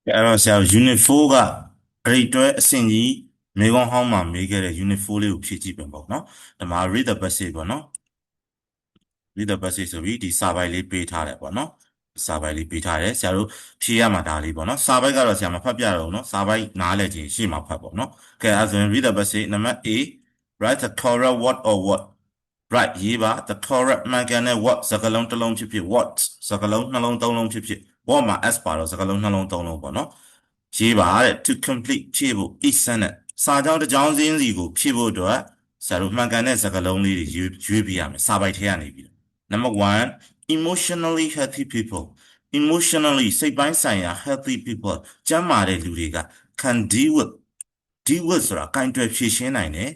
အဲ့တော့ဆရာ Unit 4ကအဲ့ဒီတွဲအဆင့်ကြီးမေခွန်းဟောင်းမှာမေးခဲ့တဲ့ Unit 4လေးကိုဖြည့်ကြည့်ပြန်ပေါ့နော်ဒီမှာ read the passage ပေါ့နော် read the passage ဆိုပြီးဒီစာပိုက်လေးပေးထားတယ်ပေါ့နော်စာပိုက်လေးပေးထားတယ်ဆရာတို့ဖြည့်ရမှာဒါလေးပေါ့နော်စာပိုက်ကတော့ဆရာမဖတ်ပြတော့ဘူးနော်စာပိုက်နားလည်ခြင်းရှေ့မှာဖတ်ပေါ့နော်ကဲအဲ့ဆိုရင် read the passage နံပါတ် A write the correct word or word right ရေးပါ the correct မှန်ကန်တဲ့ word စကားလုံးတစ်လုံးဖြစ်ဖြစ် what စကားလုံးနှလုံးသုံးလုံးဖြစ်ဖြစ် what မှာ s ပါတော့စကားလုံးနှလုံးသုံးလုံးပေါ့နော်ရေးပါတဲ့ to complete ဖြည့်ဖို့ each sentence စာကြောင်းတစ်ကြောင်းစင်းစီကိုဖြည့်ဖို့အတွက်ဆရာတို့မှန်ကန်တဲ့စကားလုံးလေးတွေရွေးပြရမယ်စာပိုက်ထဲကနေပြီး Number one, emotionally healthy people. Emotionally စိတ်ပိုင်းဆိုင်ရာ healthy people ကျန်းမာတဲ့လူတွေက can deal with ဆိုတာကင်တွယ်ဖြေရှင်းနိုင်တယ်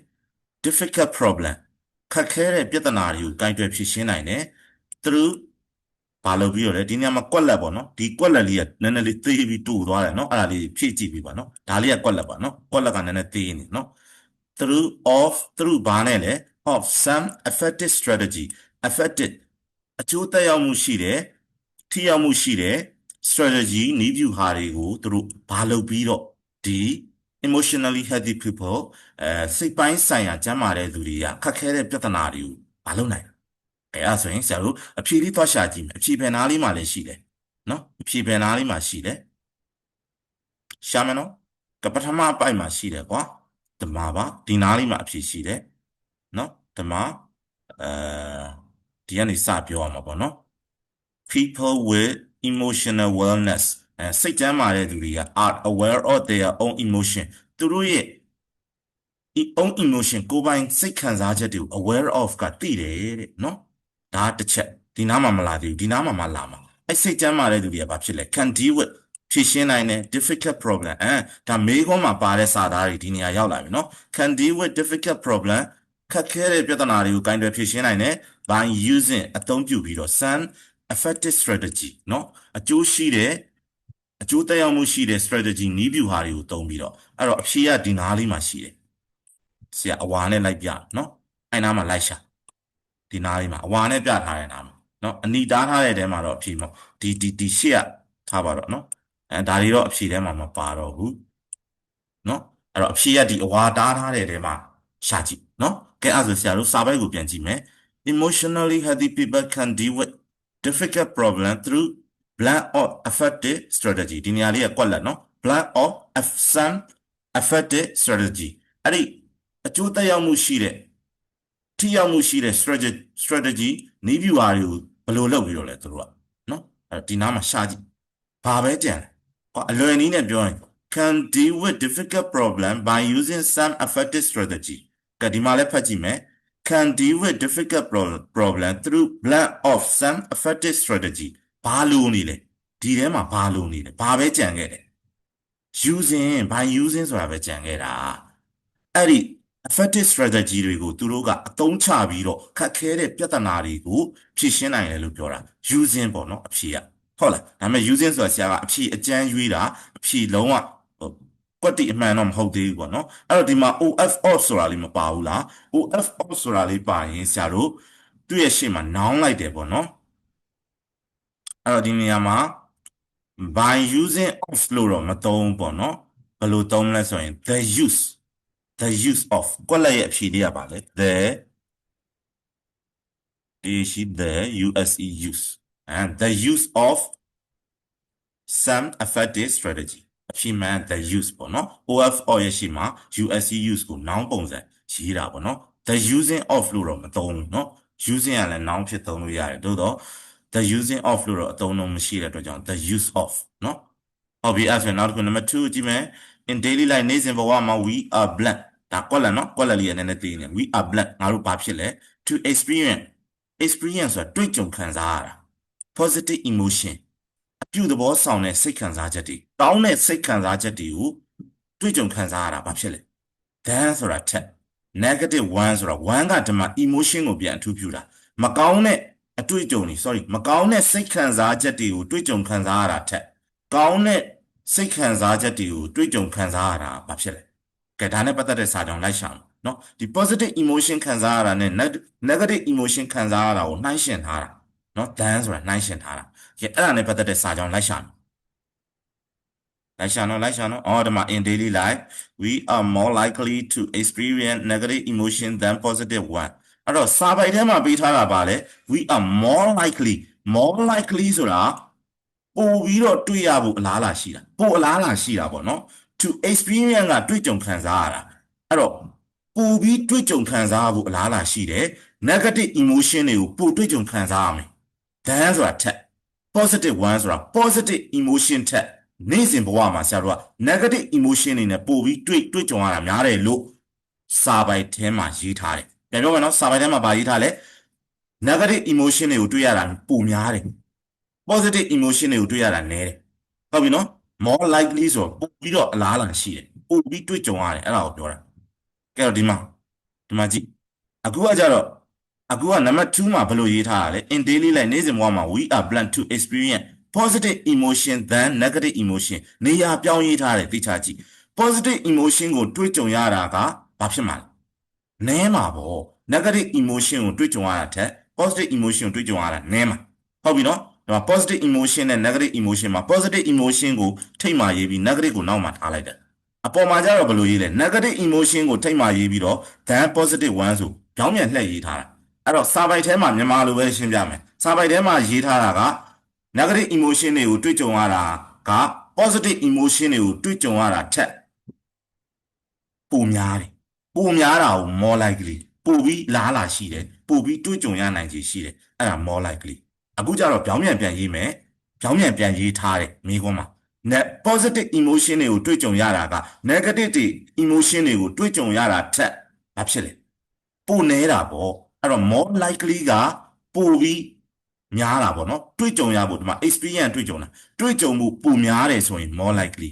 difficult problem ခက်ခဲတဲ့ပြဿနာတွေကိုကင်တွယ်ဖြေရှင်းနိုင်တယ် through ဘာလို့ပြီးတော့လဲဒီနေရာမှာကွက်လက်ပေါ့နော်ဒီကွက်လက်လေးကနည်းနည်းလေးသေးပြီးတူသွားတယ်နော်အဲ့ဒါလေးဖြည့်ကြည့်ပြီးပါနော်ဒါလေးကကွက်လက်ပါနော်ကွက်လက်ကနည်းနည်းသေးနေနော် through ဘာနဲ့လဲ of some effective strategy effective အကျိုးသက်ရောက်မှုရှိတယ်ထိရောက်မှုရှိတယ် strategy နည်းဗျူဟာတွေကိုသူတို့ဘာလုပ်ပြီးတော့ဒီ emotionally healthy people စိတ်ပိုင်းဆိုင်ရာကျန်းမာတဲ့လူတွေကခက်ခဲတဲ့ပြဿနာတွေကိုဘာလုပ်နိုင်လဲအဲ့ဒါဆိုရင်ဆရာတို့အဖြေလေးသွားရှာကြည့်မယ်အဖြေဘယ်နားလေးမှာလည်းရှိတယ်နော်အဖြေဘယ်နားလေးမှာရှိတယ်ရှာမယ်နော်ကပထမအပိုက်မှာရှိတယ်ကွာဓမ္မပါဒီနားလေးမှာအဖြေရှိတယ်နော်ဓမ္မဒီကနေစပြောရမှာပေါ့နော် people with emotional wellness စိတ်ကျန်းမာတဲ့သူတွေက are aware of their own emotion သူတို့ရဲ့ own emotion ကိုယ်ပိုင်စိတ်ခံစားချက်တွေကို aware of ကသိတယ်တဲ့နော်ဒါတစ်ချက်ဒီနားမှာမလာသေးဘူးဒီနားမှာမှလာမှာအဲ့စိတ်ကျန်းမာတဲ့သူတွေကဘာဖြစ်လဲ can deal with ဖြေရှင်းနိုင်တဲ့ difficult problem ဒါမေးခွန်းမှာပါတဲ့စာသားတွေဒီနေရာရောက်လာပြီနော် can deal with difficult problem ခက်ခဲတဲ့ပြဿနာတွေကိုကင်တွယ်ဖြေရှင်းနိုင်တယ် by using အသုံးပြုပြီးတော့ some effective strategy เนาะအကျိုးသက်ရောက်မှုရှိတဲ့ strategy နည်းဗျူဟာတွေကိုသုံးပြီးတော့အဲ့တော့အဖြေကဒီနားလေးမှာရှိတယ်ဆရာအဝါနဲ့လိုက်ပြเนาะအဲ့နားမှာလိုက်ရှာဒီနားလေးမှာအဝါနဲ့ပြထားတဲ့နားမှာเนาะအနီတားထားတဲ့တဲမှာတော့အဖြေမဟုတ်ဒီရှေ့ကထားပါတော့เนาะဒါတွေတော့အဖြေထဲမှာမပါတော့ဘူးเนาะအဲ့တော့အဖြေကဒီအဝါတားထားတဲ့တဲမှာရှာကြည့်เนาะကဲအဲ့ဒါဆိုဆရာတို့စာပိုက်ကိုပြန်ကြည့်မယ် emotionally healthy people can deal with difficult problem through plan or effective strategy ဒီနေရာလေးကကွက်လက်နော် plan or some effective strategy အဲ့ဒီအကျိုးသက်ရောက်မှုရှိတဲ့ထိရောက်မှုရှိတဲ့ strategy နည်းဗျူဟာတွေကိုဘယ်လိုလုပ်ပြီးတော့လဲသူတို့ကနော်အဲ့ဒီနားမှာရှာကြည့်ဘာပဲကြံလဲဟောအလွယ်နည်းနဲ့ပြောရင် can deal with difficult problem by using some effective strategy ကဒီမှာလည်းဖတ်ကြည့်မယ် can deal with difficult problem through blend of some effective strategy ဘာလို့နေလဲဒီထဲမှာဘာလို့နေလဲဘာပဲကြံခဲ့တယ် using by using ဆိုတာပဲကြံခဲ့တာအဲ့ဒီ effective strategy တွေကိုသူတို့ကအသုံးချပြီးတော့ခက်ခဲတဲ့ပြဿနာတွေကိုဖြေရှင်းနိုင်တယ်လို့ပြောတာ using ပေါ့နော်အဖြေကဟုတ်လားဒါပေမဲ့ using ဆိုတာဆရာကအဖြေအကျမ်းရွေးတာအဖြေလုံးဝကွက်တိအမှန်တော့မဟုတ်သေးဘူးပေါ့နော်အဲ့တော့ဒီမှာ of off ဆိုတာလေးမပါဘူးလား of off ဆိုတာလေးပါရင်ဆရာတို့သူ့ရဲ့ရှေ့မှာ noun လိုက်တယ်ပေါ့နော်အဲ့တော့ဒီနေရာမှာ by using of လို့တော့မသုံးပေါ့နော်ဘယ်လိုသုံးလဲဆိုရင် the use of ကွက်လက်ရဲ့အဖြေလေးကပါလေ the use and the use of some effective strategy အဖြေမှန် the use ပေါ့နော် of ရဲ့ရှေ့မှာ use ကို noun ပုံစံရေးတာပေါ့နော် the using of လို့တော့မသုံးဘူးနော် using ကလည်း noun ဖြစ်သုံးလို့ရတယ်သို့တော့ the using of လို့တော့အသုံးလုံးမရှိတဲ့အတွက်ကြောင့် the use of နော်ဟုတ်ပြီအဲ့ဆိုရင်နောက်တစ်ခု number 2ကြည့်မယ် in daily life နေ့စဉ်ဘဝမှာ we are blank ဒါကွက်လက်နော်ကွက်လက်လေးရနည်းနည်းသိနေ we are blank ငါတို့ဘာဖြစ်လဲ to experience ဆိုတာတွေ့ကြုံခံစားရတာ positive emotion အပြုသဘောဆောင်တဲ့စိတ်ခံစားချက်တွေတောင်းတဲ့စိတ်ခံစားချက်တွေကိုတွေ့ကြုံခံစားရတာဘာဖြစ်လဲ then ဆိုတာထက် negative one ဆိုတာ one ကဒီမှာ emotion ကိုပြန်အထူးပြုတာမကောင်းတဲ့အတွေ့အကြုံတွေ sorry မကောင်းတဲ့စိတ်ခံစားချက်တွေကိုတွေ့ကြုံခံစားရတာထက်ကောင်းတဲ့စိတ်ခံစားချက်တွေကိုတွေ့ကြုံခံစားရတာဘာဖြစ်လဲကဲဒါနဲ့ပတ်သက်တဲ့စာကြောင်းလိုက်ရှာမယ်နော်ဒီ positive emotion ခံစားရတာနဲ့ negative emotion ခံစားရတာကိုနှိုင်းယှဉ်ထားတာနော် then ဆိုတာနှိုင်းယှဉ်ထားတာကဲအဲ့ဒါနဲ့ပတ်သက်တဲ့စာကြောင်းလိုက်ရှာမယ် လိုက်ရှာနော်အော်ဒီမှာ in daily life we are more likely to experience negative emotion than positive one အဲ့တော့စာပိုက်ထဲမှာပေးထားတာပါလေ we are more likely ဆိုတာပို့ပြီးတော့တွေ့ရဖို့အလားအလာရှိတာပို့အလားအလာရှိတာပေါ့နော် to experience ကတွေ့ကြုံခံစားရတာအဲ့တော့ပို့ပြီးတွေ့ကြုံခံစားရဖို့အလားအလာရှိတယ် negative emotion တွေကိုပို့တွေ့ကြုံခံစားရမယ် than ဆိုတာထက် positive one ဆိုတာ positive emotion ထက်နေ့စဉ်ဘဝမှာဆရာတို့က negative emotion တွေနဲ့ပို့ပြီးတွေ့ကြုံရတာများတယ်လို့စာပိုက်ထဲမှာရေးထားတယ်ပြန်ပြောမယ်နော်စာပိုက်ထဲမှာဗာရေးထားလဲ negative emotion တွေကိုတွေ့ရတာပိုများတယ် positive emotion တွေကိုတွေ့ရတာနည်းတယ်ဟုတ်ပြီနော် more likely ဆိုပို့ပြီးတော့အလားအလာရှိတယ်ပို့ပြီးတွေ့ကြုံရတယ်အဲ့ဒါကိုပြောတာကဲတော့ဒီမှာကြည့်အခုကနံပါတ်2မှာဘယ်လိုရေးထားတာလဲ in daily life နေ့စဉ်ဘဝမှာ we are planned to experience positive emotion than negative emotion နေရာပြောင်းရေးထားတယ်သိချကြည့် positive emotion ကိုတွေ့ကြုံရတာကဘာဖြစ်မှာလဲနည်းမှာပေါ့ negative emotion ကိုတွေ့ကြုံရတာထက် positive emotion ကိုတွေ့ကြုံရတာနည်းမှာဟုတ်ပြီနော်ဒါ positive emotion နဲ့ negative emotion မှာ positive emotion ကိုထိတ်မှရေးပြီး negative ကိုနောက်မှထားလိုက်တယ်အပေါ်မှာကျတော့ဘယ်လိုရေးလဲ negative emotion ကိုထိတ်မှရေးပြီးတော့ than positive one ဆိုပြောင်းပြန်လှည့်ရေးထားတာအဲ့တော့စာပိုက်ထဲမှာမြန်မာလိုပဲရှင်းပြမယ်စာပိုက်ထဲမှာရေးထားတာက negative emotion တွေကိုတွေ့ကြုံရတာက positive emotion တွေကိုတွေ့ကြုံရတာထက်ပိုများတယ်ပိုများတာကို more likely ပိုပြီးလားလာရှိတယ်ပိုပြီးတွေ့ကြုံရနိုင်ခြေရှိတယ်အဲ့ဒါ more likely အခုကျတော့ပြောင်းပြန်ရေးမယ်ပြောင်းပြန်ရေးထားတယ်မိကုန်းမှာ positive emotion တွေကိုတွေ့ကြုံရတာက negative တွေ emotion တွေကိုတွေ့ကြုံရတာထက်ဘာဖြစ်လဲပိုနေတာပေါ့အဲ့တော့ more likely ကပိုပြီးများတာပေါ့နော်တွေ့ကြုံရဖို့ဒီမှာ experience တွေ့ကြုံတာတွေ့ကြုံမှုပိုများတယ်ဆိုရင် more likely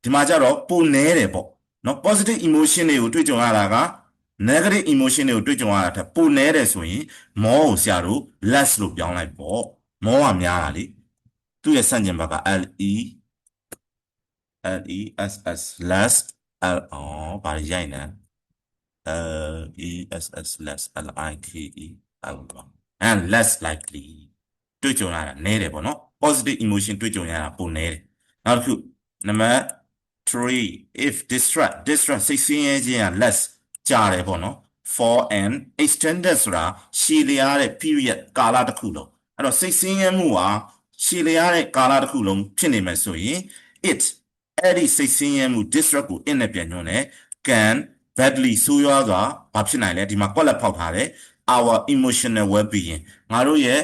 ဒီမှာကျတော့ပိုနေတယ်ပေါ့နော် positive emotion တွေကိုတွေ့ကြုံရတာက negative emotion တွေကိုတွေ့ကြုံရတာထက်ပိုနေတယ်ဆိုရင် more ကိုဆရာတို့ less လို့ပြောင်းလိုက်ပေါ့ more ကများတာလေသူ့ရဲ့ဆန့်ကျင်ဘက်က less lessဘာရိုက်နေless less and less likely တွေ့ကြုံရတာနည်းတယ်ပေါ့နော် positive emotion တွေ့ကြုံရတာပိုနည်းတယ်နောက်တစ်ခု number 3 if distress စိတ်ဆင်းရဲခြင်းက less ကြာတယ်ပေါ့နော် for an extended ဆိုတာရှည်လျားတဲ့ period ကာလတစ်ခုလုံးအဲ့တော့စိတ်ဆင်းရဲမှုဟာရှည်လျားတဲ့ကာလတစ်ခုလုံးဖြစ်နေမယ်ဆိုရင် အဲ့ဒီစိတ်ဆင်းရဲမှု distress ကို in နဲ့ပြန်ညွှန်းတယ် can badly ဆိုးရွားစွာဘာဖြစ်နိုင်လဲဒီမှာကွက်လက်ဖောက်ထားတယ် our emotional well-being ငါတို့ရဲ့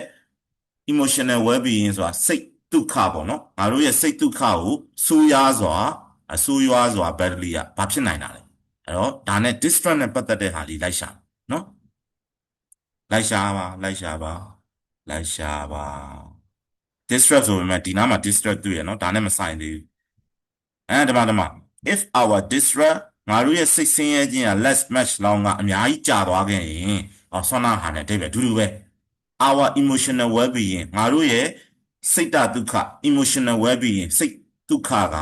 emotional well-being ဆိုတာစိတ်ဒုက္ခပေါ့နော်ငါတို့ရဲ့စိတ်ဒုက္ခကိုဆိုးရွားစွာ badly ကဘာဖြစ်နိုင်တာလဲအဲ့တော့ဒါနဲ့ distress နဲ့ပတ်သက်တဲ့ဟာလေးလိုက်ရှာနော်လိုက်ရှာပါ distress ဆိုပေမဲ့ဒီနားမှာ distress တွေ့ရနော်ဒါနဲ့မဆိုင်သေးဘူးဒီမှာ if our distress ငါတို့ရဲ့စိတ်ဆင်းရဲခြင်းက less match လောင်းကအများကြီးကြာသွားခဲ့ရင်ဆွမ်းနာဟာနဲ့အဓိပ္ပာယ်အတူတူပဲ our emotional well-being ငါတို့ရဲ့စိတ်တဒုက္ခ emotional well-being စိတ်ဒုက္ခက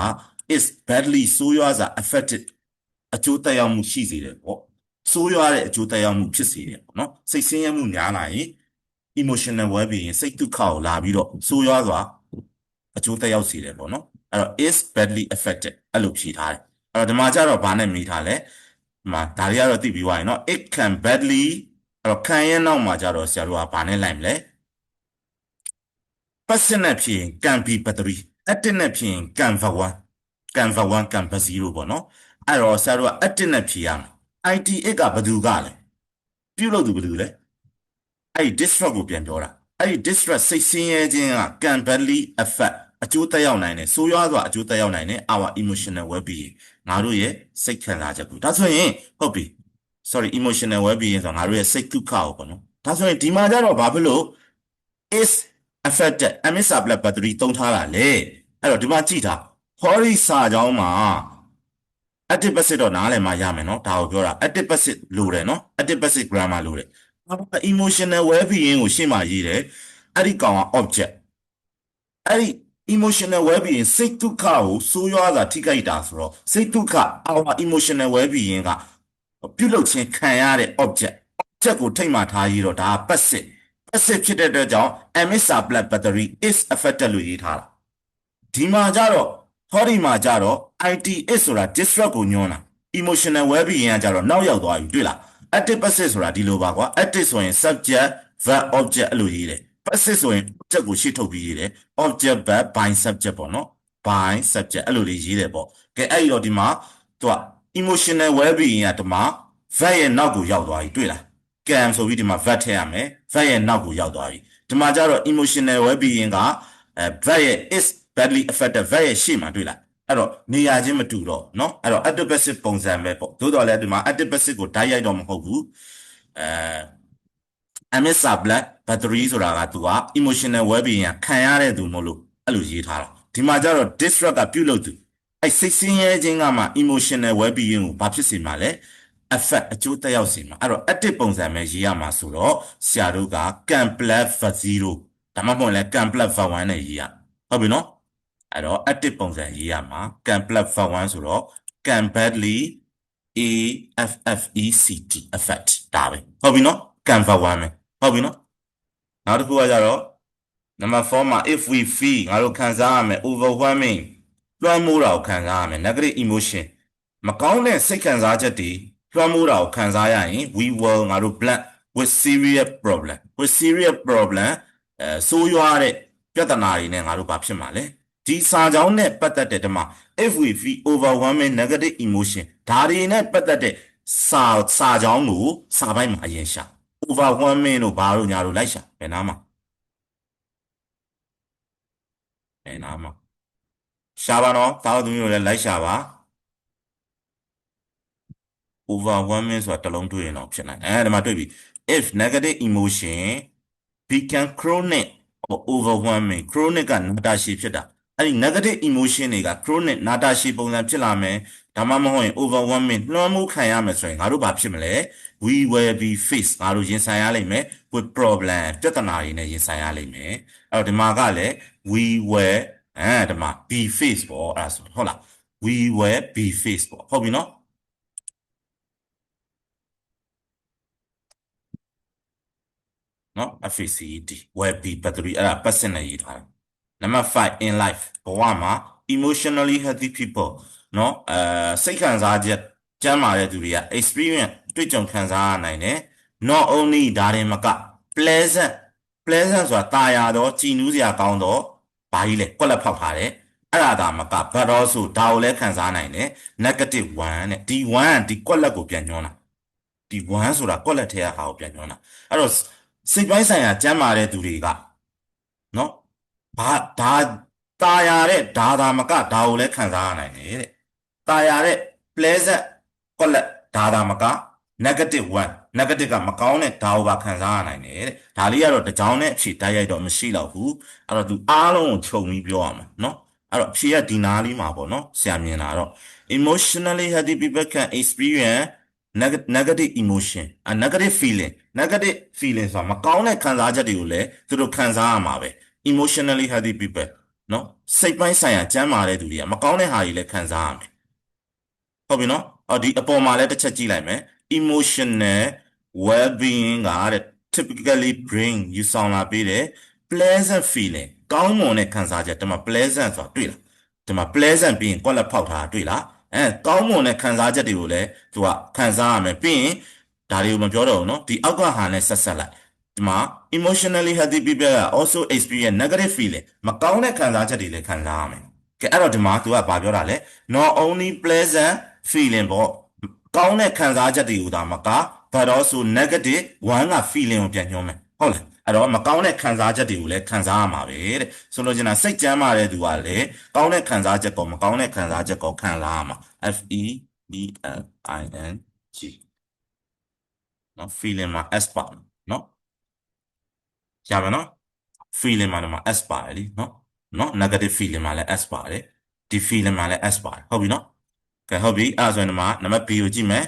is badly ဆိုးရွားစွာ affected အကျိုးသက်ရောက်မှုရှိစေတယ်ပေါ့ဆိုးရွားတဲ့အကျိုးသက်ရောက်မှုဖြစ်စေတယ်ပေါ့နော်စိတ်ဆင်းရဲမှုများလာရင် emotional well-being စိတ်ဒုက္ခကိုလာပြီးတော့ဆိုးရွားစွာအကျိုးသက်ရောက်စေတယ်ပေါ့နော်အဲ့တော့ is badly affected အဲ့လိုဖြေထားတယ်အဲ့တော့ဒီမှာကျတော့ဘာနဲ့မေးထားလဲဒီမှာဒါတွေကတော့သိပြီးသွားရင်နော် it can badly အဲ့တော့ခံရဲ့နောက်မှာကျတော့ဆရာတို့ကဘာနဲ့လိုက်မလဲ passive နဲ့ဖြေရင် can be battery active နဲ့ဖြေရင် can be one can be zero ပေါ့နော်အဲ့တော့ဆရာတို့က active နဲ့ဖြေရမယ် IT8 ကဘယ်သူကလဲပြုလုပ်သူဘယ်သူလဲအဲ့ဒီ distress ကိုပြန်ပြောတာအဲ့ဒီ distress စိတ်ဆင်းရဲခြင်းက can badly affect အကျိုးသက်ရောက်နိုင်တယ်ဆိုးရွားစွာအကျိုးသက်ရောက်နိုင်တယ် our emotional well-being ငါတို့ရဲ့စိတ်ခံစားချက်ကိုဒါဆိုရင်ဟုတ်ပြီ sorry emotional well-being ဆိုတော့ငါတို့ရဲ့စိတ်ဒုက္ခကိုပေါ့နော်ဒါဆိုရင်ဒီမှာကျတော့ဘာဖြစ်လို့ is affected amisa black battery သုံးထားတာလေအဲ့တော့ဒီမှာကြည့်တာ hori စာကြောင်းမှာ active passive တော့နားလည်မှရမယ်နော်ဒါကိုပြောတာ active passive လိုတယ်နော် active passive grammar လိုတယ် emotional well-being ကိုရှင်းမှရေးတယ်အဲ့ဒီကောင်က object အဲ့ဒီ emotional well-being စိတ်ဒုက္ခကိုဆိုးရွားစွာထိခိုက်တာဆိုတော့စိတ်ဒုက္ခ our emotional well-being ကပြုလုပ်ခြင်းခံရတဲ့ object ကိုထိတ်မှထားရေးတော့ဒါက passive ဖြစ်တဲ့အတွက်ကြောင့် amisa black battery is affected လို့ရေးထားတာဒီမှာကျတော့ ဟောဒီမှာကြတော့ ITS ဆိုတာ distress ကိုညွှန်းတာ emotional well-being ကကြတော့နောက်ရောက်သွားပြီတွေ့လား active passive ဆိုတာဒီလိုပါကွာ active ဆိုရင် subject verb object အဲ့လိုရေးတယ် passive ဆိုရင် object ကိုရှေ့ထုတ်ပြီးရေးတယ် object verb by subject ပေါ့နော် by subject အဲ့လိုလေးရေးတယ်ပေါ့ကဲအဲ့တော့ဒီမှာသူက emotional well-being ကဒီမှာ verb ရဲ့နောက်ကိုရောက်သွားပြီတွေ့လား can ဆိုပြီးဒီမှာ verb ထည့်ရမယ် verb ရဲ့နောက်ကိုရောက်သွားပြီဒီမှာကျတော့ emotional well-being ကverb ရဲ့ is badly affected verb ရဲ့ရှေ့မှာတွေ့လားအဲ့တော့နေရာချင်းမတူတော့เนาะအဲ့တော့ active passive ပုံစံပဲပေါ့သို့တော်လည်းဒီမှာ active passive ကိုဓာတ်ရိုက်တော့မဟုတ်ဘူးamisa black battery ဆိုတာကသူက emotional well-being ခံရတဲ့သူမို့လို့အဲ့လိုရေးထားတာဒီမှာကျတော့ distress ကပြုလုပ်သူအဲ့စိတ်ဆင်းရဲခြင်းကမှ emotional well-being ကိုဘာဖြစ်စေမှာလဲ effect အကျိုးသက်ရောက်စေမှာအဲ့တော့ active ပုံစံပဲရေးရမှာဆိုတော့ဆရာတို့က can plus verb 0ဒါမှမဟုတ်လဲ can plus verb 1နဲ့ရေးရဟုတ်ပြီနော်အဲ့တော့ active ပုံစံရေးရမှာ can plus verb 1ဆိုတော့ can badly affect affect ဒါပဲဟုတ်ပြီနော် can verb 1ပဲဟုတ်ပြီနော်နောက်တစ်ခုကကြတော့ number 4မှာ if we feel ငါတို့ခံစားရမယ် overwhelming လွှမ်းမိုးတာကိုခံစားရမယ် negative emotion မကောင်းတဲ့စိတ်ခံစားချက်တွေလွှမ်းမိုးတာကိုခံစားရရင် we will ငါတို့ blank with serious problem ဆိုးရွားတဲ့ပြဿနာတွေနဲ့ငါတို့ဘာဖြစ်မှာလဲဒီစာကြောင်းနဲ့ပတ်သက်တဲ့ဒီမှာ if we feel overwhelming negative emotion ဒါတွေနဲ့ပတ်သက်တဲ့စာကြောင်းကိုစာပိုင်းမှာအရင်ရှာ overwhelming တို့ဘာလို့ညာတို့လိုက်ရှာဘယ်နားမှာရှာပါနော်တောက်သူမျိုးလည်းလိုက်ရှာပါ overwhelming ဆိုတာတစ်လုံးတွေ့ရင်တော့ဖြစ်နိုင်ဒီမှာတွေ့ပြီ if negative emotion become chronic or overwhelming chronic ကနာတာရှည်ဖြစ်တာအဲ့ဒီ negative emotion တွေက chronic နာတာရှည်ပုံစံဖြစ်လာမယ်ဒါမှမဟုတ်ရင် overwhelming လွှမ်းမိုးခံရမယ်ဆိုရင်ငါတို့ဘာဖြစ်မလဲ we will be faced ငါတို့ရင်ဆိုင်ရလိမ့်မယ် with problem ပြဿနာတွေနဲ့ရင်ဆိုင်ရလိမ့်မယ်အဲ့တော့ဒီမှာကလည်း we will ဒီမှာ be faced ပေါ့အဲ့ဒါဆိုဟုတ်လား we will be faced ပေါ့ဟုတ်ပြီနော်နော် FACED will be battery အဲ့ဒါ percent နဲ့ရေးထားတယ် number 5 in life ဘဝမှာ emotionally healthy people နော်စိတ်ခံစားချက်ကျန်းမာတဲ့သူတွေက experience တွေ့ကြုံခံစားရနိုင်တယ် not only ဒါရင်မက pleasant ဆိုတာတာယာတော့ကြည်နူးစရာကောင်းတော့ဘာကြီးလဲကွက်လက်ဖောက်ထားတယ်အဲ့ဒါဒါမက but also ဒါကိုလည်းခံစားနိုင်တယ် negative 1တဲ့ဒီ1ဒီကွက်လက်ကိုပြန်ညွှန်းတာဒီ1ဆိုတာကွက်လက်ထဲကဟာကိုပြန်ညွှန်းတာအဲ့တော့စိတ်ပိုင်းဆိုင်ရာကျန်းမာတဲ့သူတွေကနော်ဘာဒါတာယာတဲ့ဒါသာမကဒါကိုလည်းခံစားရနိုင်တယ်တဲ့တာယာတဲ့ pleasant ကွက်လက်ဒါသာမက negative ကမကောင်းတဲ့ဒါကိုပါခံစားရနိုင်တယ်တဲ့ဒါလေးကတော့တကြောင်နဲ့အဖြေတိုက်ရိုက်တော့မရှိတော့ဘူးအဲ့တော့သူအားလုံးကိုခြုံပြီးပြောရမှာနော်အဲ့တော့အဖြေကဒီနားလေးမှာပေါ့နော်ဆရာမြင်တာတော့ emotionally healthy people can experience negative emotion a negative feeling ဆိုတာမကောင်းတဲ့ခံစားချက်တွေကိုလည်းသူတို့ခံစားရမှာပဲ emotionally healthy people နော်စိတ်ပိုင်းဆိုင်ရာကျန်းမာတဲ့သူတွေကမကောင်းတဲ့ဟာတွေလည်းခံစားရမယ်ဟုတ်ပြီနော်ဒီအပေါ်မှာလည်းတစ်ချက်ကြည့်လိုက်မယ် emotional well-being ကတဲ့ typically bring ယူဆောင်လာပေးတဲ့ pleasant feeling ကောင်းမွန်တဲ့ခံစားချက်ဒီမှာ pleasant ဆိုတာတွေ့လားဒီမှာ pleasant ပြီးရင်ကွက်လက်ဖောက်ထားတာတွေ့လားကောင်းမွန်တဲ့ခံစားချက်တွေကိုလည်းသူကခံစားရမယ်ပြီးရင်ဒါတွေကိုမပြောတော့ဘူးเนาะဒီအောက်ကဟာနဲ့ဆက်လိုက်ဒီမှာ emotionally healthy people က also experience negative feeling မကောင်းတဲ့ခံစားချက်တွေလည်းခံစားရမယ်ကဲအဲ့တော့ဒီမှာသူကဘာပြောတာလဲ not only pleasant feeling ပေါ့ကောင်းတဲ့ခံစားချက်တွေကိုဒါမက but also negative 1က feeling ကိုပြန်ညွှန်းမယ်ဟုတ်လားအဲ့တော့မကောင်းတဲ့ခံစားချက်တွေကိုလည်းခံစားရမှာပဲတဲ့ဆိုလို့ကျင်တာစိတ်ကြမ်းမာတဲ့သူကလည်းကောင်းတဲ့ခံစားချက်ကောမကောင်းတဲ့ခံစားချက်ကောခံစားရမှာ FEELING နော် feeling မှာ S ပါနော်ရပါနော် feeling မှာ S ပါတယ်လीနော် negative feeling မှာလည်း S ပါတယ်ဒီ feeling မှာလည်း S ပါတယ်ဟုတ်ပြီနော်ကဲဟုတ်ပြီအဲ့ဒါဆိုရင်ဒီမှာနံပါတ် B ကိုကြည့်မယ်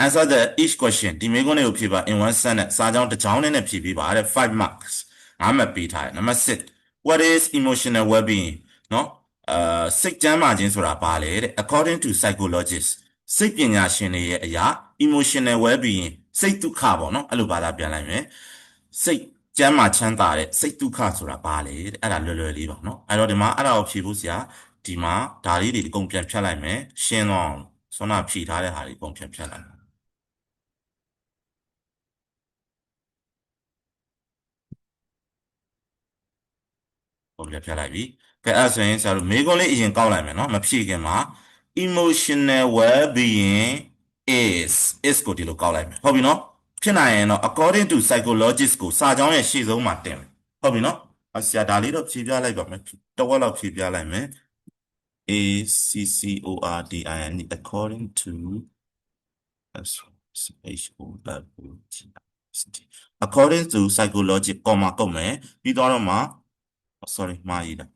answer each question ဒီမေးခွန်းတွေကိုဖြေပါ in one sentence စာကြောင်းတစ်ကြောင်းနဲ့ဖြေပေးပါတဲ့5 marks 5 mark ပေးထားတယ်နံပါတ် 6 what is emotional well-being နော်စိတ်ကျန်းမာခြင်းဆိုတာဘာလဲတဲ့ according to psychologists စိတ်ပညာရှင်တွေရဲ့အရာ emotional well-being စိတ်ဒုက္ခပေါ့နော်အဲ့လိုဘာသာပြန်လိုက်မယ်စိတ် ကျမ်းမာချမ်းသာတဲ့စိတ်ဒုက္ခဆိုတာဘာလဲတဲ့အဲ့ဒါလွယ်လွယ်လေးပါနော်အဲ့တော့ဒီမှာအဲ့ဒါကိုဖြေဖို့ဆရာဒီမှာဒါလေးတွေအကုန်ပြန်ဖြတ်လိုက်မယ်ရှင်းတော့ဆွမ်းနာဖြေထားတဲ့ဟာတွေအကုန်ပြန်ဖြတ်လိုက်ပုံပြပြလိုက်ပြီကဲအဲ့ဆိုရင်ဆရာတို့မေးခွန်းလေးအရင်ကောက်လိုက်မယ်နော်မဖြေခင်မှာ emotional well-being is ကိုဒီလိုကောက်လိုက်မယ်ဟုတ်ပြီနော်ဖြစ်နိုင်ရင်တော့ according to psychologist ကိုစာကြောင်းရဲ့ရှေ့ဆုံးမှာတင်မယ်ဟုတ်ပြီနော်ဆရာဒါလေးတော့ဖြေပြလိုက်ပါမယ်တဝက်လောက်ဖြေပြလိုက်မယ် according according to according to psychology ကောမှာကုန်မယ်ပြီးတော့မှ sorry မှားရည်တာ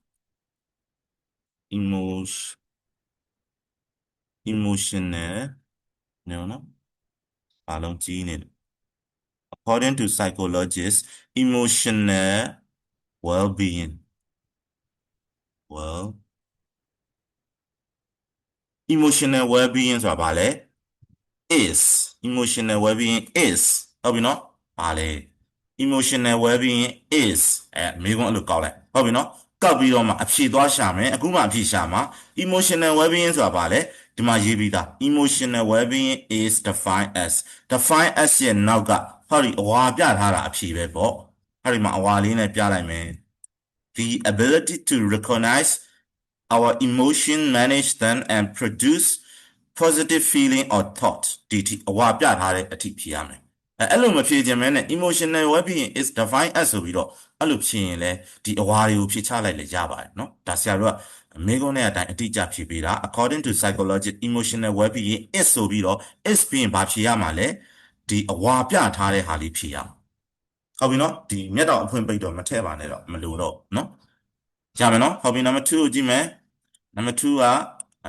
emotional နော်အားလုံးကြီးနေတယ် according to psychologists emotional well-being well emotional well-being ဆိုတာဘာလဲ is emotional well-being is ဟုတ်ပြီနော်ဘာလဲ emotional well-being is မိကုန်းအဲ့လိုကောက်လိုက်ဟုတ်ပြီနော်ကောက်ပြီးတော့မှအဖြေသွားရှာမယ်အခုမှအဖြေရှာမှာ emotional well-being ဆိုတာဘာလဲဒီမှာရေးပြီးသား emotional well-being is defined as ရဲ့နောက်ကဟောဒီအဝါပြထားတာအဖြေပဲပေါ့ဟောဒီမှာအဝါလေးနဲ့ပြလိုက်မယ် the ability to recognize our emotion manage them and produce positive feeling or thought ဒီအဝါပြထားတဲ့အထိဖြေရမယ်အဲ့လိုမဖြေခြင်းမဲနဲ့ emotional well-being is defined as ဆိုပြီးတော့အဲ့လိုဖြေရင်လဲဒီအဝါတွေကိုဖြေချလိုက်လဲရပါတယ်เนาะဒါဆရာတို့ကမိကုန်းနဲ့အတိုင်းအတိအကျဖြေပေးတာ according to psychology emotional well-being is ဆိုပြီးတော့ is ပြီးရင်ဘာဖြေရမှာလဲဒီအဝါပြထားတဲ့ဟာလေးဖြေရမှာဟုတ်ပြီเนาะဒီမျက်တောင်အဖွင့်ပိတ်တော့မထည့်ပါနဲ့တော့မလိုတော့เนาะရမယ်เนาะဟုတ်ပြီ number 2ကိုကြည့်မယ် number 2က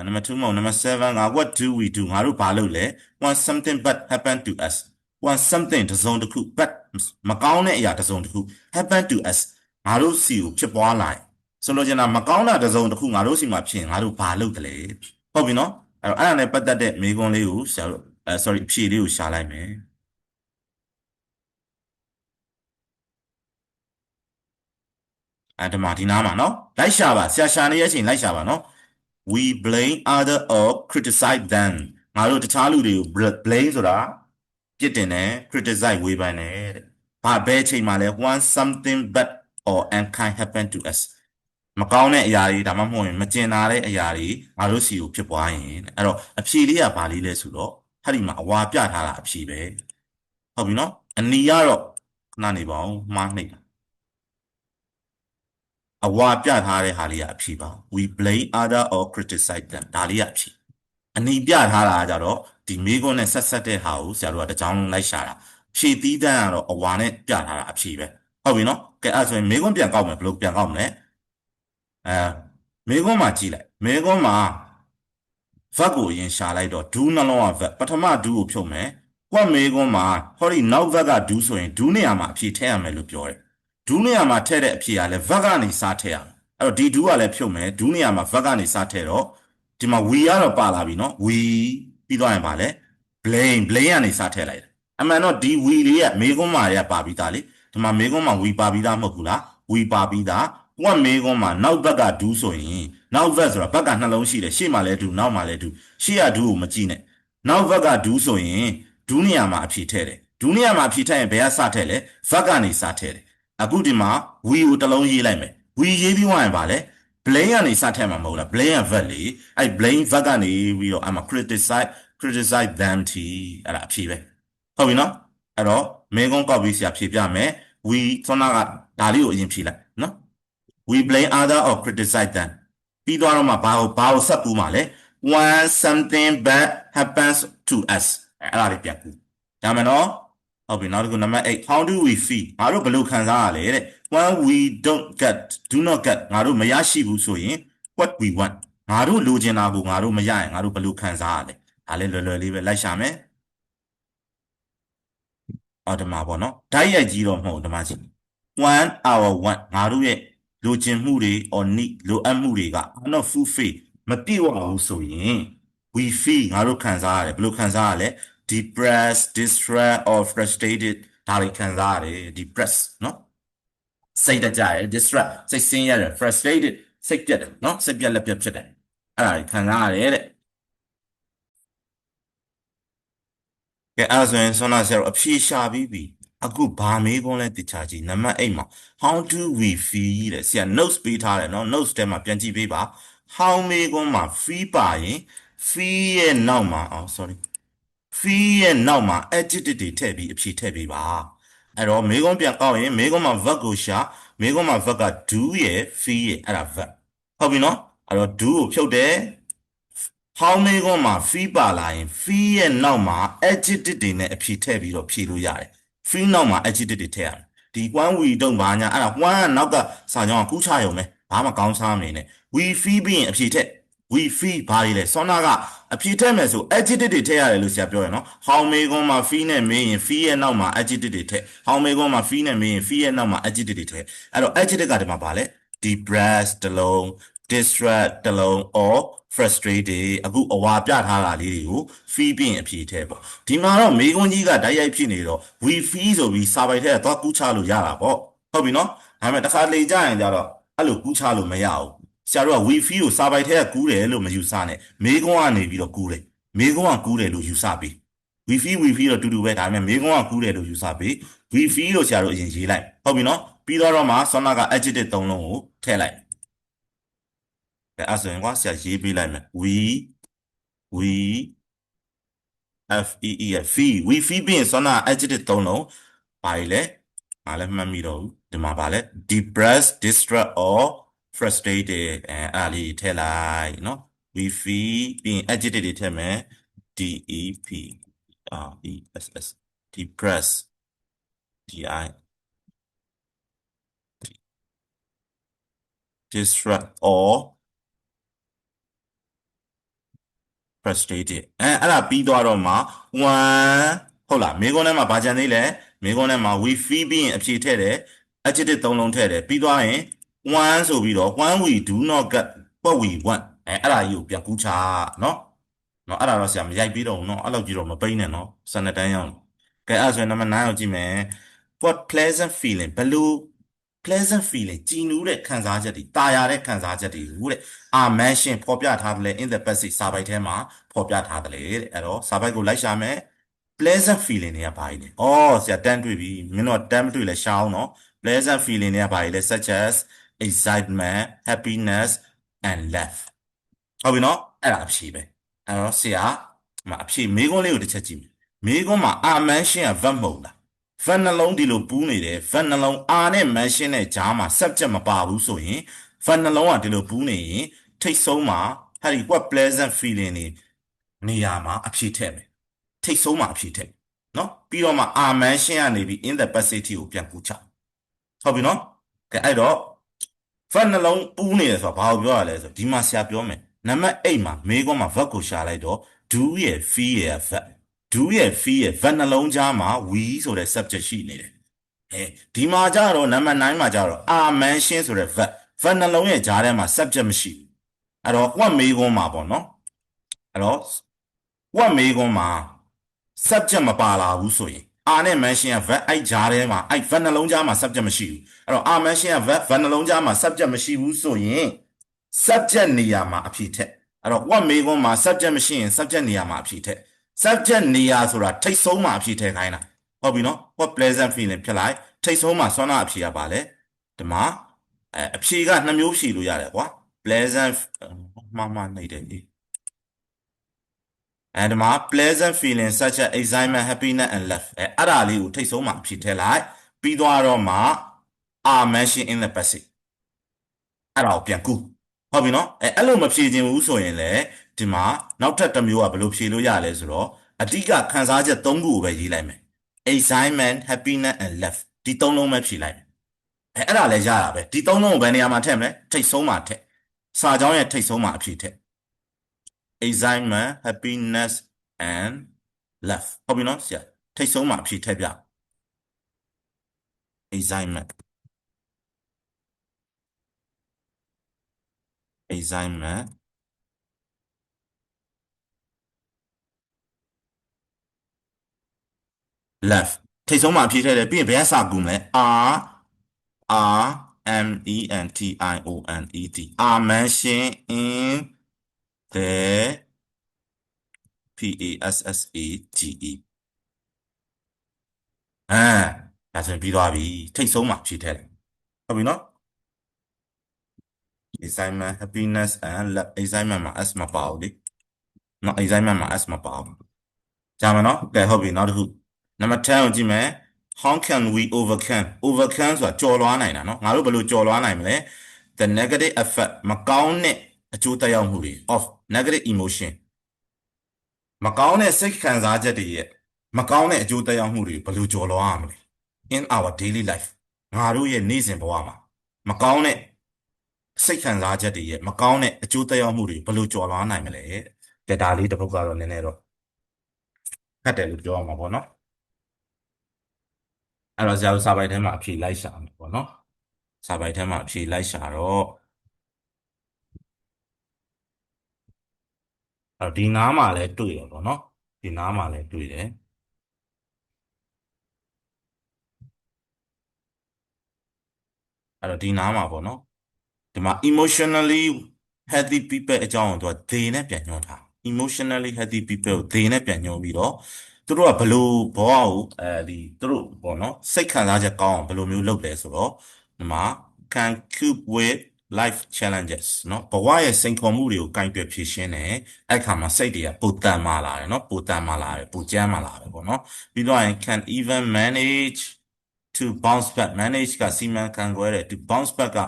number 2မဟုတ် number 7က what do we do ငါတို့ဘာလုပ်လဲ when something bad happen to us when something တစ်စုံတစ်ခု bad မကောင်းတဲ့အရာတစ်စုံတစ်ခု happen to us ငါတို့စီကိုဖြစ်ပွားလာဆိုလိုချင်တာမကောင်းတာတစ်စုံတစ်ခုငါတို့စီမှာဖြစ်ရင်ငါတို့ဘာလုပ်တယ်လဲဟုတ်ပြီနော်အဲ့ဒါနဲ့ပတ်သက်တဲ့မေးခွန်းလေးကိုဆရာတို့sorry ဖြေလေးကိုရှာလိုက်မယ်ဒီနားမှာနော်လိုက်ရှာပါဆရာရှာနေရဲ့အချိန်လိုက်ရှာပါနော် we blame other or criticize them ငါတို့တခြားလူတွေကို blame ဆိုတာပြစ်တင်တယ် criticize ဝေဖန်တယ်တဲ့ဘာဘယ်အချိန်မှာလဲ when something bad or unkind happen to us မကောင်းတဲ့အရာတွေဒါမှမဟုတ်ရင်မကျင်နာတဲ့အရာတွေငါတို့စီကိုဖြစ်ပွားရင်အဲ့တော့အဖြေလေးကဘာလေးလဲဆိုတော့ဟာဒီမှာအဝါပြထားတာအဖြေပဲဟုတ်ပြီနော်အနီကတော့ခဏနေပါဦးမှားနှိပ်အဝါပြထားတဲ့ဟာလေးကအဖြေပါ we blame other or criticize them ဒါလေးကအဖြေအနီပြထားတာကြတော့ဒီမေးခွန်းနဲ့ဆက်တဲ့ဟာကိုဆရာတို့ကတစ်ကြောင်းလုံးလိုက်ရှာတာဖြေသီးတန်းကတော့အဝါနဲ့ပြထားတာအဖြေပဲဟုတ်ပြီနော်ကဲအဲ့ဆိုရင်မေးခွန်းပြန်ကောက်မယ်ဘယ်လိုပြန်ကောက်မလဲမေးခွန်းမှာကြည့်လိုက်မေးခွန်းမှာ verb ကိုအရင်ရှာလိုက်တော့ do နှလုံးက verb ပထမ do ကိုဖြုတ်မယ်ကွက်မေးခွန်းမှာဟောဒီနောက် verb က do ဆိုရင် do နေရာမှာအဖြေထည့်ရမယ်လို့ပြောတယ် do နေရာမှာထည့်တဲ့အဖြေကလည်း verb ကနေစထည့်ရမယ်အဲ့တော့ဒီ do ကလည်းဖြုတ်မယ် do နေရာမှာ verb ကနေစထည့်တော့ဒီမှာ we ကတော့ပါလာပြီနော် we ပြီးသွားရင်ပါလဲ blame ကနေစထည့်လိုက်တယ်အမှန်တော့ဒီ we လေးကမေးခွန်းမှာရပါပြီးသားလေဒီမှာမေးခွန်းမှာ we ပါပြီးသားမဟုတ်ဘူးလား we ပါပြီးသားကွက်မေးခွန်းမှာနောက်ဘက်က do ဆိုရင်နောက်ဘက်ဆိုတာဘက်ကနှလုံးရှိတယ်ရှေ့မှာလဲ do နောက်မှာလဲ do ရှေ့က do ကိုမကြည့်နဲ့နောက်ဘက်က do ဆိုရင် do နေရာမှာအဖြေထည့်တယ် do နေရာမှာအဖြေထည့်ရင်ဘယ်ကစထည့်လဲ verb ကနေစထည့်တယ်အခုဒီမှာ we ကိုတစ်လုံးရေးလိုက်မယ် we ရေးပြီးသွားရင်ပါလဲ blame ကနေစထည့်မှာမဟုတ်လား blame က verb လေအဲ့ blame verb ကနေပြီးတော့အမှ criticize them တီအဲ့ဒါအဖြေပဲဟုတ်ပြီနော်အဲ့တော့မင်းကုန်းကောက်ပြီးဆရာဖြေပြမယ် we ဆွမ်းနာကဒါလေးကိုအရင်ဖြေလိုက်နော် we blame other or criticize them ပြီးသွားတော့မှဘာကိုဆက်ကူးမှာလဲ when something bad happens to us အဲ့ဒါလေးပြန်ကူးဒါမှနော်ဟုတ်ပြီနောက်တစ်ခုနံပါတ်8 how do we feel ငါတို့ဘယ်လိုခံစားရလဲတဲ့ when we do not get ငါတို့မရရှိဘူးဆိုရင် what we want ငါတို့လိုချင်တာကိုငါတို့မရရင်ငါတို့ဘယ်လိုခံစားရလဲဒါလည်းလွယ်လွယ်လေးပဲလိုက်ရှာမယ်ဒီမှာပေါ့နော်ဓာတ်ရိုက်ကြီးတော့မဟုတ်ဒီမှာရှိ one hour one ငါတို့ရဲ့လိုချင်မှုတွေ or need လိုအပ်မှုတွေက not fulfill မပြည့်ဝဘူးဆိုရင် we feel ငါတို့ခံစားရတယ်ဘယ်လိုခံစားရလဲ depressed distressed or frustrated ဒါတွေခံစားရတယ် depressed နော် စိတ်တကြရယ် distress စိတ်ဆင်းရဲတယ် frustrated စိတ်ပြတ်တယ်နော်စိတ်ပြတ်လက်ပြတ်ဖြစ်တယ်အဲ့ဒါခံစားရတယ်တဲ့ကဲအဲ့ဒါဆိုရင်ဆွမ်းနာဆရာတို့အဖြေရှာပြီးပြီအခုဘာမေးခွန်းလဲတခြားကြည့်နံပါတ်8မှာ how do we feel တဲ့ဆရာ notes ပေးထားတယ်နော် notes ထဲမှာပြန်ကြည့်ပေးပါ how မေးခွန်းမှာ feel ပါရင် feel ရဲ့နောက်မှာsorry feel ရဲ့နောက်မှာ adjective တွေထည့်ပြီးအဖြေထည့်ပေးပါအဲ့တော့မေးခွန်းပြန်ကောက်ရင်မေးခွန်းမှာ verb ကိုရှာမေးခွန်းမှာ verb က do ရယ် feel ရယ်အဲ့ဒါ verb ဟုတ်ပြီနော်အဲ့တော့ do ကိုဖြုတ်တယ် how မေးခွန်းမှာ feel ပါလာရင် feel ရဲ့နောက်မှာ adjective တွေနဲ့အဖြေထည့်ပြီးတော့ဖြေလို့ရတယ် feel နောက်မှာ adjective တွေထည့်ရတယ်ဒီ one we တုံးဘာညာအဲ့ဒါ one ကနောက်ကစာကြောင်းကကူးချရုံပဲဘာမှကောင်းစားမနေနဲ့ we feel ပြီးရင်အဖြေထည့် we feel ဘာတွေလဲစောနာကအဖြေထည့်မယ်ဆို adjective တွေထည့်ရတယ်လို့ဆရာပြောရနော် how မေးခွန်းမှာ feel နဲ့မေးရင် feel ရဲ့နောက်မှာ adjective တွေထည့် how မေးခွန်းမှာ feel နဲ့မေးရင် feel ရဲ့နောက်မှာ adjective တွေထည့်အဲ့တော့ adjective ကဒီမှာပါလဲ depressed တလုံး distress တလုံး or frustrated အခုအဝါပြထားတာလေးတွေကို feel ပြီးရင်အဖြေထည့်ပေါ့ဒီမှာတော့မေးခွန်းကြီးကတိုက်ရိုက်ဖြစ်နေတော့ we feel ဆိုပြီးစာပိုက်ထဲကသွားကူးချလို့ရတာပေါ့ဟုတ်ပြီနော်ဒါပေမဲ့တစ်ခါလေကြရင်ကြတော့အဲ့လိုကူးချလို့မရဘူးဆရာတို့က we feel ကိုစာပိုက်ထဲကကူးတယ်လို့မယူဆနဲ့မေးခွန်းကနေပြီးတော့ကူးတယ်မေးခွန်းကကူးတယ်လို့ယူဆပြီး we feel တော့တူတူပဲဒါပေမဲ့မေးခွန်းကကူးတယ်လို့ယူဆပြီး we feel လို့ဆရာတို့အရင်ရေးလိုက်ဟုတ်ပြီနော်ပြီးတော့မှဆောနာက adjective သုံးလုံးကိုထည့်လိုက်အဲ့ဆိုရင်ကွာဆရာရေးပေးလိုက်မယ် we we feel ပြီးရင်ဆောနာ adjective သုံးလုံးဘာတွေလဲငါလည်းမှတ်မိတော့ဘူးဒီမှာဘာလဲ depressed distress or frustrated အဲ့ဒါလေးထည့်လိုက်နော် we feel ပြီးရင် adjective တွေထည့်မယ် depress depress di distress or frustrated အဲ့ဒါပြီးသွားတော့မှone ဟုတ်လားမိကုန်းထဲမှာဘာကြံသေးလဲမိကုန်းထဲမှာ we feel ပြီးရင်အဖြေထည့်တယ် adjective သုံးလုံးထည့်တယ်ပြီးသွားရင် one ဆိုပြီးတော့ one we do not get what we want အဲ့ဒါကြီးကိုပြန်ကူးချနော်နော်အဲ့ဒါတော့ဆရာမရိုက်ပြီးတော့နော်အဲ့လောက်ကြီးတော့မပိန်းနဲ့နော်စနတန်းရောက်ကဲအဲ့ဆိုရင်နံပါတ်9ကိုကြည့်မယ် what pleasant feeling ဘလို့ pleasant feeling ကြည်နူးတဲ့ခံစားချက်တွေတာယာတဲ့ခံစားချက်တွေဟုတ်တဲ့ are mentioned ဖော်ပြထားတယ်လေ in the passage စာပိုက်ထဲမှာဖော်ပြထားတယ်လေတဲ့အဲ့တော့စာပိုက်ကိုလိုက်ရှာမယ် pleasant feeling တွေကဘာကြီးလဲ။အော်ဆရာတန်းတွေ့ပြီ။မင်းတို့တန်းမတွေ့လဲရှောင်းနော်။ pleasant feeling တွေကဘာကြီးလဲ such as excitement, happiness and love ။ဟုတ်ပြီနော်။အဲ့ဒါအဖြေပဲ။အဲ့တော့ဆရာအဖြေမေးခွန်းလေးကိုတစ်ချက်ကြည့်မယ်။မေးခွန်းမှာ are mention က verb မဟုတ်လား။ verb နှလုံးဒီလိုပူးနေတယ်။ verb နှလုံး are နဲ့ mention နဲ့ကြားမှာ subject မပါဘူးဆိုရင် verb နှလုံးကဒီလိုပူးနေရင်ထိတ်ဆုံးမှာဟာဒီ what pleasant feeling တွေနေရာမှာအဖြေထည့်မယ်။ထိတ်ဆုံးမှာအဖြေထည့်နော်ပြီးတော့မှ are mention ကနေပြီး in the passage ကိုပြန်ကူးချဟုတ်ပြီနော်ကဲအဲ့တော့ verb နှလုံးပူးနေတယ်ဆိုတာဘာကိုပြောရလဲဆိုဒီမှာဆရာပြောမယ်နံပါတ်8မှာမေးခွန်းမှာ verb ကိုရှာလိုက်တော့ do ရယ် feel ရယ် verb do ရယ် feel ရယ် verb နှလုံးကြားမှာ we ဆိုတဲ့ subject ရှိနေတယ်ဒီမှာကြတော့နံပါတ်9မှာကြတော့ are mention ဆိုတဲ့ verb နှလုံးရဲ့ကြားထဲမှာ subject မရှိဘူးအဲ့တော့ what မေးခွန်းမှာပေါ့နော်အဲ့တော့ what မေးခွန်းမှာ subject မပါလာဘူးဆိုရင် R နဲ့ mention က verb အဲ့ကြားထဲမှာအဲ့ verb နှလုံးကြားမှာ subject မရှိဘူးအဲ့တော့ R mention က verb နှလုံးကြားမှာ subject မရှိဘူးဆိုရင် subject နေရာမှာအဖြေထက်အဲ့တော့ what မေးခွန်းမှာ subject မရှိရင် subject နေရာမှာအဖြေထက် subject နေရာဆိုတာထိတ်ဆုံးမှာအဖြေထည့်ခိုင်းတာဟုတ်ပြီနော် what pleasant feeling ဖြစ်လိုက်ထိတ်ဆုံးမှာဆွမ်းနာအဖြေကပါလေဒီမှာအဖြေက2မျိုးဖြေလို့ရတယ်ကွာ pleasant မှနေတယ်လေဒီမှာ pleasant feeling such as excitement happiness and love အဲ့ဒါလေးကိုထိတ်ဆုံးမှာဖြည့်ထည့်လိုက်ပြီးသွားတော့မှ are mentioned in the passage အဲ့ဒါကိုပြန်ကူဟုတ်ပြီနော်အဲ့လိုမဖြည့်ခြင်းဘူးဆိုရင်လေဒီမှာနောက်ထပ်တစ်မျိုးကဘယ်လိုဖြည့်လို့ရလဲဆိုတော့အဓိကခံစားချက်3ခုကိုပဲရေးလိုက်မယ် excitement happiness and love ဒီ3လုံးပဲဖြည့်လိုက်မယ်အဲ့ဒါလည်းရတာပဲဒီ3လုံးကိုဘယ်နေရာမှာထည့်မလဲထိတ်ဆုံးမှာထည့်စာကြောင်းရဲ့ထိတ်ဆုံးမှာအဖြည့်ထည့် excitement happiness and love ဟုတ်ပြီနော်ဆရာထိတ်ဆုံးမှာအဖြေထည့်ပြ excitement love ထိတ်ဆုံးမှာအဖြေထည့်တယ်ပြီးရင်ဘယ်ကစကူမလဲ R RMENTIONED are mentioned in the PASSAGE ဒါဆိုရင်ပြီးသွားပြီထိတ်ဆုံးမှာဖြည့်ထည့်တယ်ဟုတ်ပြီနော် assignment happiness and assignment မှာ S မပါဘူးလေနော် assignment မှာ S မပါဘူးကြာမယ်နော်ကဲဟုတ်ပြီနောက်တစ်ခုနံပါတ်10ကိုကြည့်မယ် how can we overcome ဆိုတာကျော်လွှားနိုင်တာနော်ငါတို့ဘယ်လိုကျော်လွှားနိုင်မလဲ the negative effect မကောင်းတဲ့အကျိုးသက်ရောက်မှုတွေ of negative emotion မကောင်းတဲ့စိတ်ခံစားချက်တွေရဲ့မကောင်းတဲ့အကျိုးသက်ရောက်မှုတွေဘယ်လိုကျော်လွှားရမလဲ in our daily life ငါတို့ရဲ့နေ့စဉ်ဘဝမှာမကောင်းတဲ့စိတ်ခံစားချက်တွေရဲ့မကောင်းတဲ့အကျိုးသက်ရောက်မှုတွေဘယ်လိုကျော်လွှားနိုင်မလဲတဲ့ဒါလေးတစ်ပုဒ်ကတော့နည်းနည်းတော့ခက်တယ်လို့ပြောရမှာပေါ့နော်အဲ့တော့ဆရာတို့စာပိုက်ထဲမှာအဖြေလိုက်ရှာမယ်ပေါ့နော်စာပိုက်ထဲမှာအဖြေလိုက်ရှာတော့အဲ့တော့ဒီနားမှာလည်းတွေ့တယ်ပေါ့နော်ဒီနားမှာလည်းတွေ့တယ်အဲ့တော့ဒီနားမှာပေါ့နော်ဒီမှာ emotionally healthy people အကြောင်းကိုသူက they နဲ့ပြန်ညွှန်းထား emotionally healthy people ကို they နဲ့ပြန်ညွှန်းပြီးတော့သူတို့ကဘလို့ဘောကိုသူတို့ပေါ့နော်စိတ်ခံစားချက်ကောင်းအောင်ဘယ်လိုမျိုးလုပ်လဲဆိုတော့ဒီမှာ can cope with life challenges เนาะဘဝရဲ့စိန်ခေါ်မှုတွေကိုကင်တွယ်ဖြေရှင်းတယ်အဲ့ခါမှာစိတ်တွေကပိုတန်မာလာတယ်เนาะပိုတန်မာလာတယ်ပိုကြမ်းမာလာတယ်ပေါ့เนาะပြီးတော့ရင် can even manage to bounce back manage ကစီမံခန့်ခွဲတယ် to bounce back က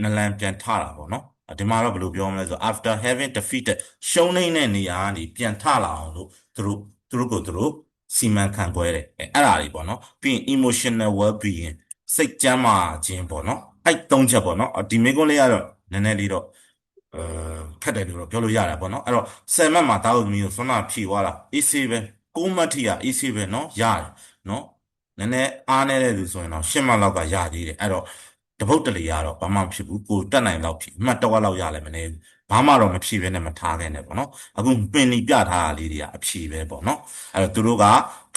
နလန်ပြန်ထတာပေါ့เนาะဒီမှာတော့ဘယ်လိုပြောမလဲဆို after having defeated ရှုံးနေတဲ့နေရာကနေပြန်ထလာအောင်လို့သူတို့စီမံခန့်ခွဲတယ်အဲ့ဒါတွေပေါ့เนาะပြီးရင် emotional well being စိတ်ကျန်းမာခြင်းပေါ့เนาะအဲ့သုံးချက်ပေါ့เนาะဒီမိကုန်းလေးကတော့နည်းနည်းလေးတော့အဲခက်တယ်လို့တော့ပြောလို့ရတာပေါ့เนาะအဲ့တော့10မှတ်မှာတာဝသမီးကိုဆွမ်းနာဖြည့်သွားတာ AC ပဲ9မှတ်ထိက AC ပဲเนาะရတယ်เนาะနည်းနည်းအားနည်းတဲ့လူဆိုရင်တော့10မှတ်လောက်ကရသေးတယ်အဲ့တော့တပုတ်တလေကတော့ဘာမှမဖြစ်ဘူးကိုတက်နိုင်လောက်ဖြည့်အမှတ်တစ်ဝက်လောက်ရလဲမနေဘူးဘာမှတော့မဖြည့်ဘဲနဲ့မထားခဲ့နဲ့ပေါ့နော်အခုပင်နီပြထားတာလေးတွေကအဖြည့်ပဲပေါ့နော်အဲ့တော့သူတို့က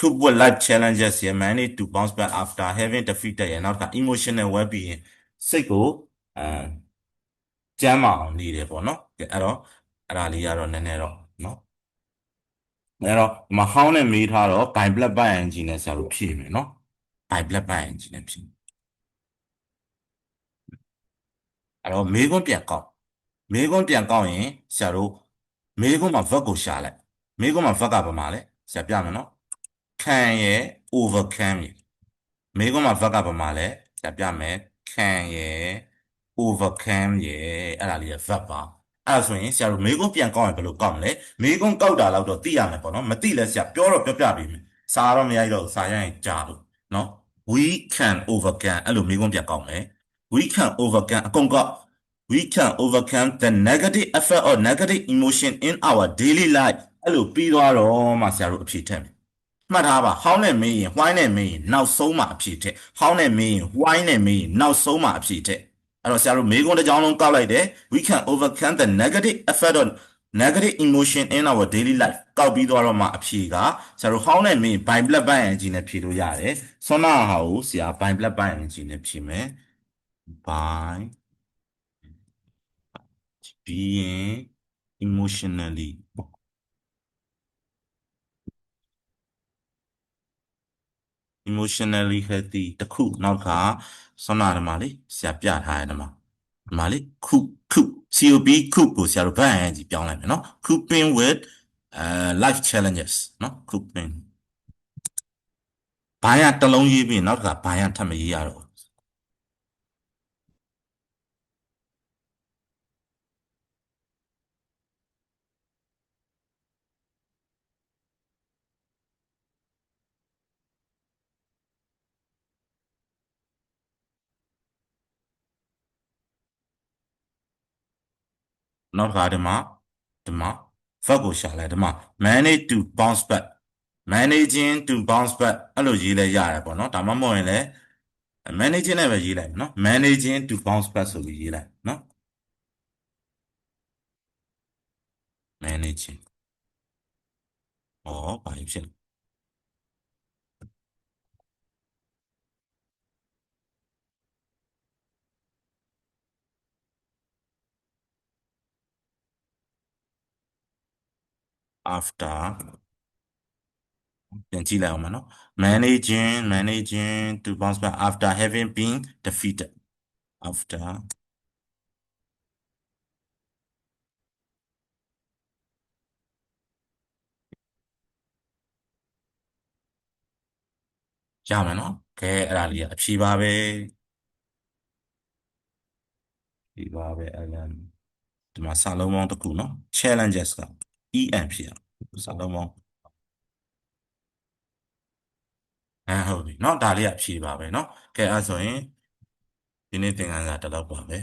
cope with life challenges ရ manage to bounce back after having defeated ရနောက်က emotional well being စိတ်ကိုကျန်းမာအောင်နေတယ်ပေါ့နော်အဲ့တော့အဲ့ဒါလေးကတော့နည်းနည်းတော့နော်အဲ့တော့မဟောင်းနဲ့မေးထားတော့ by blood by ing နဲ့ဆရာတို့ဖြည့်မယ်နော် by blood by ing နဲ့ဖြည့်အဲ့တော့မေးခွန်းပြန်ကောက်မေးခွန်းပြန်ကောက်ရင်ဆရာတို့မေးခွန်းမှာ verb ကိုရှာလိုက်မေးခွန်းမှာ verb ကဘာမှလဲဆရာပြမယ်နော်ခံရ overcome ရမေးခွန်းမှာ verb ကဘာမှလဲဆရာပြမယ်ခံရ overcome ရအဲ့ဒါလေးက verb ပါအဲ့ဒါဆိုရင်ဆရာတို့မေးခွန်းပြန်ကောက်ရင်ဘယ်လိုကောက်မလဲမေးခွန်းကောက်တာတော့သိရမယ်ပေါ့နော်မသိလဲဆရာပြောတော့ပြောပြပေးမယ်စာတော့မရိုက်တော့စာရိုက်ရင်ကြာလို့နော် we can overcome အဲ့လိုမေးခွန်းပြန်ကောက်မယ် we can overcome အကုန်ကောက် we can overcome the negative effect or negative emotion in our daily life အဲ့လိုပြီးသွားတော့မှဆရာတို့အဖြေထည့်မယ်မှတ်ထားပါ how နဲ့မေးရင် why နဲ့မေးရင်နောက်ဆုံးမှအဖြေထည့် how နဲ့မေးရင် why နဲ့မေးရင်နောက်ဆုံးမှအဖြေထည့်အဲ့တော့ဆရာတို့မေးခွန်းတစ်ကြောင်းလုံးကောက်လိုက်တယ် we can overcome the negative effect of negative emotion in our daily life ကောက်ပြီးသွားတော့မှအဖြေကဆရာတို့ how နဲ့မေးရင် by blood by energy နဲ့ဖြေလို့ရတယ်ဆွမ်းနာဟာကိုဆရာ by blood by energy နဲ့ဖြေမယ် by being emotionally healthy တခုနောက်ကဆွမ်းနာဓမ္မလေးဆရာပြထားတဲ့ဓမ္မဒီမှာလေခု COP ခုကိုဆရာတို့ဗတ်အန်ကြီးပြောင်းလိုက်မယ်နော် coping with life challenges နော် coping ဘာရတစ်လုံးရေးပြီးနောက်တစ်ခါဘာရထပ်မရေးရတော့နောက်တစ်ခါဒီမှာ verb ကိုရှာလိုက်ဒီမှာ manage to bounce back managing to bounce back အဲ့လိုရေးလဲရတယ်ပေါ့နော်ဒါမှမဟုတ်ရင်လည်း managing နဲ့ပဲရေးလိုက်မယ်နော် managing to bounce back ဆိုပြီးရေးလိုက်နော် managing ဩဘာဖြစ်လဲ after ပြန်ကြည့်လိုက်အောင်မယ်နော် managing to bounce back after having been defeated after ရမယ်နော်ကဲအဲ့ဒါလေးကအဖြေပါပဲဖြေပါပဲအဲ့ဒါဒီမှာစာလုံးပေါင်းတစ်ခုနော် challenges က EN ဖြစ်အောင်စာလုံးပေါင်းဟုတ်ပြီเนาะဒါလေးကဖြေပါပဲเนาะကဲအဲ့ဆိုရင်ဒီနေ့သင်ခန်းစာဒီလောက်ပါပဲ